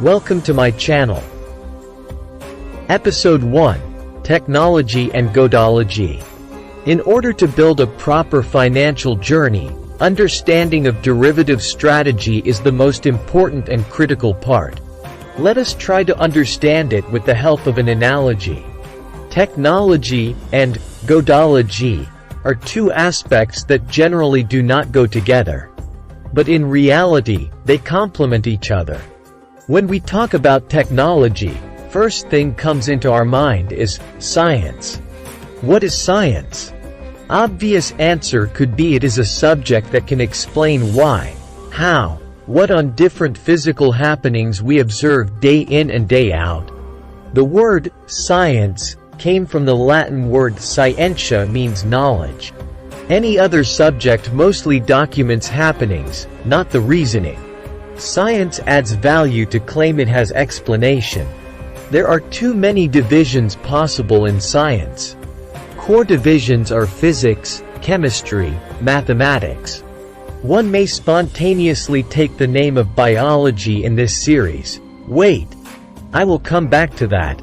Welcome to my channel. Episode 1: Technology and Godology. In order to build a proper financial journey, understanding of derivative strategy is the most important and critical part. Let us try to understand it with the help of an analogy. Technology and Godology are two aspects that generally do not go together. But in reality, they complement each other. When we talk about technology, first thing comes into our mind is science. What is science? Obvious answer could be it is a subject that can explain why, how, what on different physical happenings we observe day in and day out. The word science came from the Latin word scientia, means knowledge. Any other subject mostly documents happenings, not the reasoning. Science adds value to claim it has explanation. There are too many divisions possible in science. Core divisions are physics, chemistry, mathematics. One may spontaneously take the name of biology in this series. Wait, I will come back to that.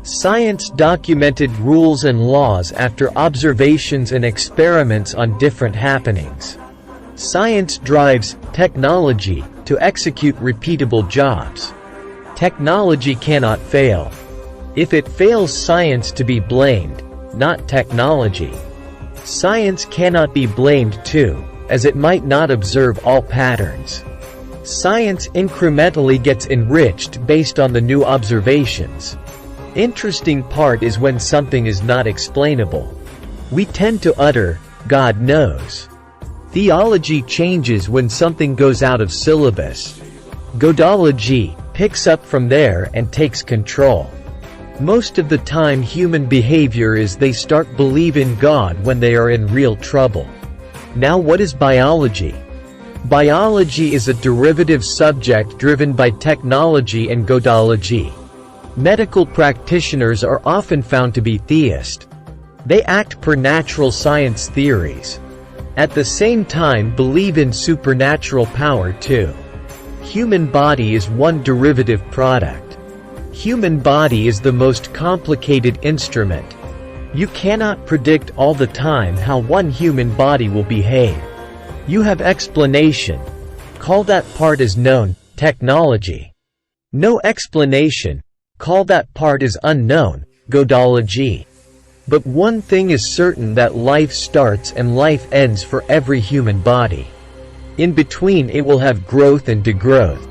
Science documented rules and laws after observations and experiments on different happenings. Science drives technology to execute repeatable jobs. Technology cannot fail. If it fails, science to be blamed, not technology. Science cannot be blamed too, as it might not observe all patterns. Science incrementally gets enriched based on the new observations. Interesting part is when something is not explainable. We tend to utter, "God knows." Theology changes when something goes out of syllabus. Godology picks up from there and takes control. Most of the time human behavior is they start believe in God when they are in real trouble. Now what is biology? Biology is a derivative subject driven by technology and Godology. Medical practitioners are often found to be theists. They act per natural science theories. At the same time believe in supernatural power too. Human body is one derivative product. Human body is the most complicated instrument. You cannot predict all the time how one human body will behave. You have explanation. Call that part as known, technology. No explanation. Call that part as unknown, Godology. But one thing is certain, that life starts and life ends for every human body. In between it will have growth and degrowth.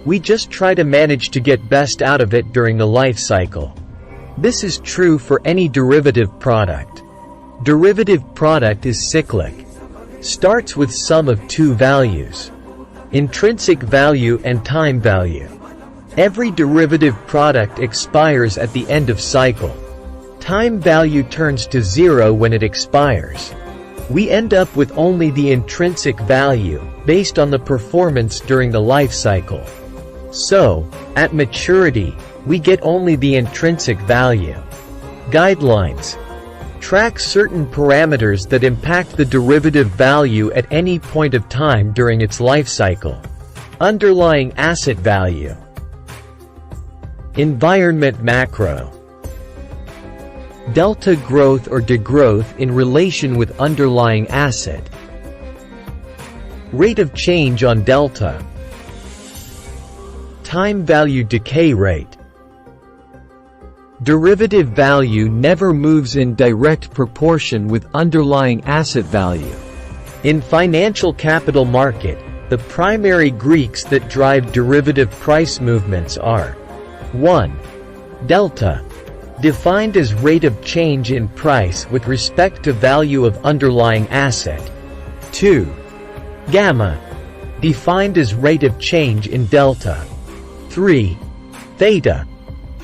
We just try to manage to get best out of it during the life cycle. This is true for any derivative product. Derivative product is cyclic. Starts with sum of two values. Intrinsic value and time value. Every derivative product expires at the end of cycle. Time value turns to zero when it expires. We end up with only the intrinsic value, based on the performance during the life cycle. So, at maturity, we get only the intrinsic value. Guidelines. Track certain parameters that impact the derivative value at any point of time during its life cycle. Underlying asset value. Environment macro. Delta growth or degrowth in relation with underlying asset. Rate of change on delta. Time value decay rate. Derivative value never moves in direct proportion with underlying asset value. In financial capital market, the primary Greeks that drive derivative price movements are: 1. Delta, defined as rate of change in price with respect to value of underlying asset. 2. Gamma, defined as rate of change in delta. 3. Theta,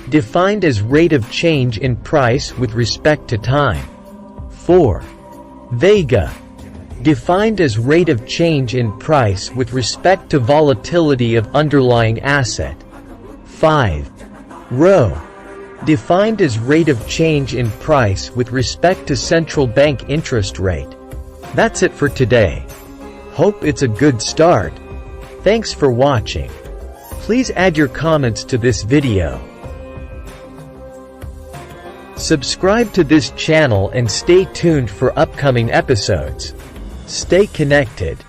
defined as rate of change in price with respect to time. 4. Vega, defined as rate of change in price with respect to volatility of underlying asset. 5. Rho, defined as rate of change in price with respect to central bank interest rate. That's it for today. Hope it's a good start. Thanks for watching. Please add your comments to this video. Subscribe to this channel and stay tuned for upcoming episodes. Stay connected.